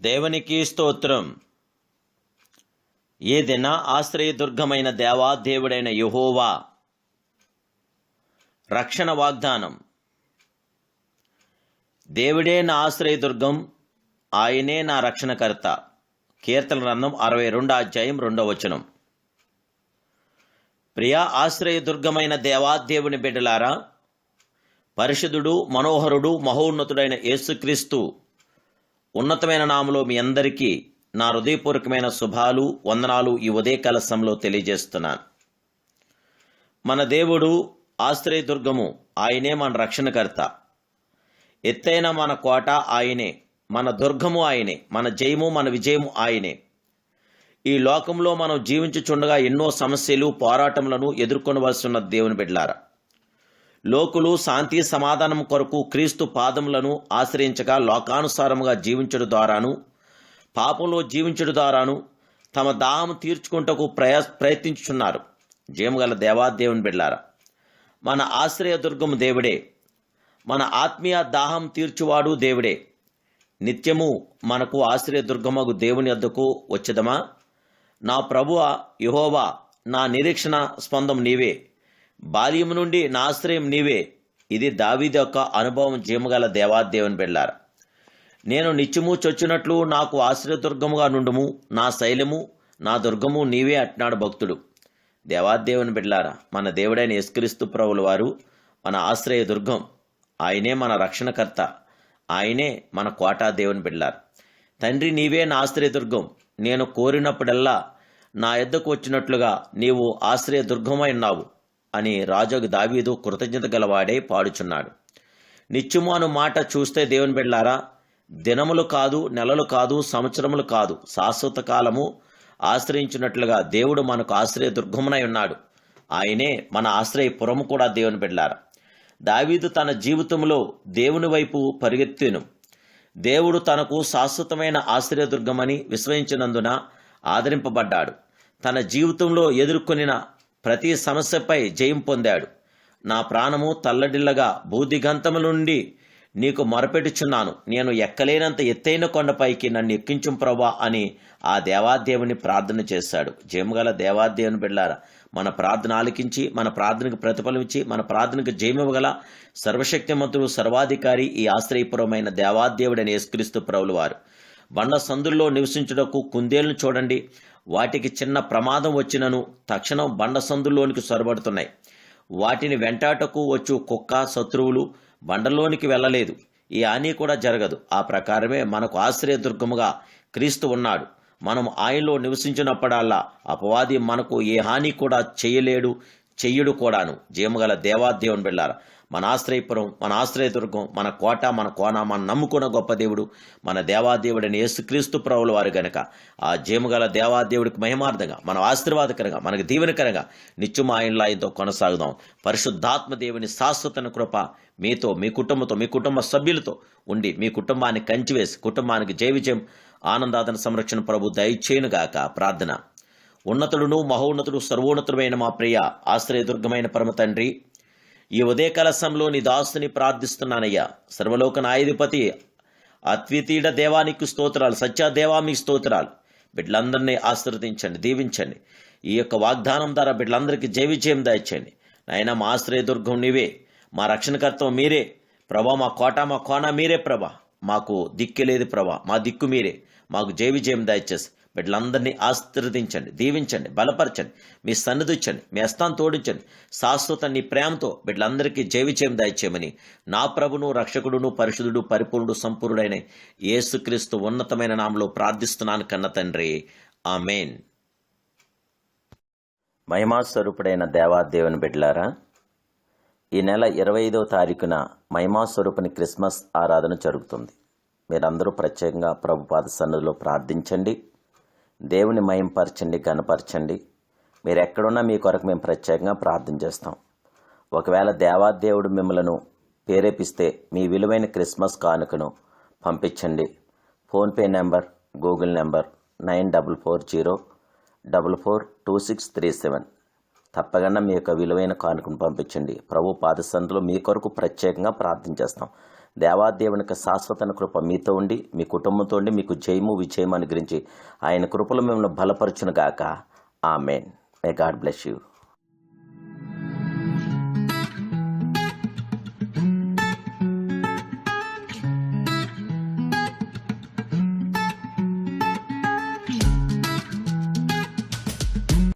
దేవునికి స్తోత్రం. ఈ దిన ఆశ్రయదుర్గమైన దేవాదేవుడైన యెహోవా రక్షణ వాగ్దానం. దేవుడే నా ఆశ్రయదుర్గం, ఆయనే నా రక్షణకర్త. కీర్తన గ్రంథం 62:2. ప్రియా ఆశ్రయదుర్గమైన దేవాదేవుని బిడ్డలారా, పరిశుద్ధుడు, మనోహరుడు, మహోన్నతుడైన యేసుక్రీస్తు ఉన్నతమైన నామములో మీ అందరికీ నా హృదయపూర్వకమైన శుభాలు, వందనాలు ఈ ఉదయకాల సమయంలో తెలియజేస్తున్నాను. మన దేవుడు ఆశ్రయదుర్గము, ఆయనే మన రక్షణకర్త. ఎత్తైన మన కోట ఆయనే, మన దుర్గము ఆయనే, మన జయము, మన విజయము ఆయనే. ఈ లోకంలో మనం జీవించుచుండగా ఎన్నో సమస్యలు, పోరాటములను ఎదుర్కొనవలసి ఉన్న దేవుని బిడ్డలారా, లోకులు శాంతి సమాధానం కొరకు క్రీస్తు పాదములను ఆశ్రయించగా లోకానుసారముగా జీవించడం ద్వారాను, పాపంలో జీవించడం ద్వారాను తమ దాహం తీర్చుకుంటకు ప్రయత్నించుచున్నారు. జయముగల దేవాదేవుని బిడ్డలారా, మన ఆశ్రయదుర్గము దేవుడే, మన ఆత్మీయ దాహం తీర్చువాడు దేవుడే. నిత్యము మనకు ఆశ్రయదుర్గమగు దేవుని వద్దకు వచ్చేదమా? నా ప్రభువ యెహోవా, నా నిరీక్షణ స్పందం నీవే, బాల్యము నుండి నా ఆశ్రయం నీవే. ఇది దావీదు యొక్క అనుభవం. జయముగల దేవాదేవుని బిడ్డలారా, నేను నిత్యము చొచ్చినట్లు నాకు ఆశ్రయదుర్గముగా నుండుము, నా శైలము, నా దుర్గము నీవే అంటున్నాడు భక్తుడు. దేవాదేవుని బిడ్డలారా, మన దేవుడైన యేసుక్రీస్తు ప్రభుల వారు మన ఆశ్రయదుర్గం, ఆయనే మన రక్షణకర్త, ఆయనే మన కోటా. దేవుని బిడ్డలారా, తండ్రి నీవే నా ఆశ్రయదుర్గం, నేను కోరినప్పుడల్లా నా యొద్దకు వచ్చినట్లుగా నీవు ఆశ్రయదుర్గమై ఉన్నావు అని రాజుకు దావీదు కృతజ్ఞత గలవాడే పాడుచున్నాడు. నిత్యము అను మాట చూస్తే దేవుని బిడ్డలారా, దినములు కాదు, నెలలు కాదు, సంవత్సరములు కాదు, శాశ్వత కాలము ఆశ్రయించినట్లుగా దేవుడు మనకు ఆశ్రయదుర్గమునై ఉన్నాడు. ఆయనే మన ఆశ్రయపురము కూడా. దేవుని బిడ్డలారా, దావీదు తన జీవితంలో దేవుని వైపు పరిగెత్తెను. దేవుడు తనకు శాశ్వతమైన ఆశ్రయదుర్గమని విశ్వసించినందున ఆదరింపబడ్డాడు. తన జీవితంలో ఎదుర్కొనిన ప్రతి సమస్యపై జయం పొందాడు. నా ప్రాణము తల్లడిల్లగా భూదిగంతముల నుండి నీకు మొరపెట్టుచున్నాను, నేను ఎక్కలేనంత ఎత్తైన కొండపైకి నన్ను ఎక్కించుం ప్రభా అని ఆ దేవాదేవుని ప్రార్థన చేశాడు. జయముగల దేవాదేవుని బిడ్డలారా, మన ప్రార్థన ఆలకించి మన ప్రార్థనకు ప్రతిఫలమిచ్చి మన ప్రార్థనకు జయమివ్వగల సర్వశక్తిమంతుడు, సర్వాధికారి ఈ ఆశ్రయపురమైన దేవాదేవుడైన యేసుక్రీస్తు ప్రభుల వారు బండ సందుల్లో నివసించుటకు కుందేళ్లను చూడండి. వాటికి చిన్న ప్రమాదం వచ్చినను తక్షణం బండ సందుల్లోనికి సొరబడుతున్నాయి. వాటిని వెంటాటకు వచ్చు కుక్క, శత్రువులు బండలోనికి వెళ్ళలేదు. ఈ హాని కూడా జరగదు. ఆ ప్రకారమే మనకు ఆశ్రయదుర్గముగా క్రీస్తు ఉన్నాడు. మనం ఆయనలో నివసించినప్పుడల్లా అపవాది మనకు ఏ హాని కూడా చేయలేడు, చెయ్యడు కూడాను. జయముగల దేవాదేవుని బిడ్డలారా, మన ఆశ్రయపురం, మన ఆశ్రయదుర్గం, మన కోట, మన కోన, మన నమ్ముకున్న గొప్ప దేవుడు మన దేవాదేవుడని యేసుక్రీస్తు ప్రభుల వారు గనక ఆ జయముగల దేవాదేవుడికి మహిమార్థంగా, మన ఆశీర్వాదకరంగా, మనకు దీవెనకరంగా నిత్యం ఆయనలో ఆయనతో కొనసాగుదాం. పరిశుద్ధాత్మ దేవుని శాశ్వత కృప మీతో, మీ కుటుంబంతో, మీ కుటుంబ సభ్యులతో ఉండి మీ కుటుంబాన్ని కంచివేసి కుటుంబానికి జయ విజయం, ఆనందాదన సంరక్షణ ప్రభు దయచేయునుగాక. ప్రార్థన. ఉన్నతుడును మహోన్నతుడు సర్వోన్నతుడైన మా ప్రియ ఆశ్రయదుర్గమైన పరమ తండ్రి, ఈ ఉదయకాల సమయంలో నీ దాసుని ప్రార్థిస్తున్నానయ్యా. సర్వలోక నాయధిపతి అద్వితీయ దేవానికి స్తోత్రాలు, సత్యదేవా మీకు స్తోత్రాలు. బిడ్డలందరినీ ఆశీర్వదించండి, దీవించండి. ఈ యొక్క వాగ్దానం ద్వారా బిడ్డలందరికీ జయ విజయం దయచేయండి. నాయన, మా ఆశ్రయదుర్గం నీవే, మా రక్షణకర్తం మీరే ప్రభా, మా కోట, మా కోన మీరే ప్రభా. మాకు దిక్కు లేదు ప్రభా, మా దిక్కు మీరే. మాకు జయ విజయం దయచేసి బిడ్డలందరినీ ఆశీర్వదించండి, దీవించండి, బలపరచండి, మీ సన్నిధి ఇచ్చండి, మీ హస్తాన్ని తోడించండి. శాశ్వత నీ ప్రేమతో బిడ్డలందరికీ జయ విజయం దయచేయమని నా ప్రభును, రక్షకుడును, పరిశుద్ధుడు, పరిపూర్ణుడు, సంపూర్ణుడైన యేసుక్రీస్తు ఉన్నతమైన నామములో ప్రార్థిస్తున్నాను కన్న తండ్రి, ఆమేన్. మహిమా స్వరూపుడైన దేవాదేవుని బిడ్డలారా, ఈ నెల 25వ తారీఖున మహిమా స్వరూపుని క్రిస్మస్ ఆరాధన జరుగుతుంది. మీరందరూ ప్రత్యేకంగా ప్రభుపాద సన్నిధిలో ప్రార్థించండి, దేవుని మహింపరచండి, గణపరచండి. మీరు ఎక్కడున్నా మీ కొరకు మేము ప్రత్యేకంగా ప్రార్థన చేస్తాం. ఒకవేళ దేవాదేవుడు మిమ్మలను ప్రేరేపిస్తే మీ విలువైన క్రిస్మస్ కానుకను పంపించండి. PhonePe number, Google number 9440442637. తప్పకుండా మీ యొక్క విలువైన కానుకను పంపించండి. ప్రభు పాద సన్నిధిలో మీ కొరకు ప్రత్యేకంగా ప్రార్థన చేస్తాం. దేవాదేవుని యొక్క శాశ్వత కృప మీతో ఉండి, మీ కుటుంబంతో ఉండి, మీకు జయము విజయము అనుగ్రహించి ఆయన కృపలో మిమ్మల్ని బలపరచును గాక. ఆమేన్. May God bless you.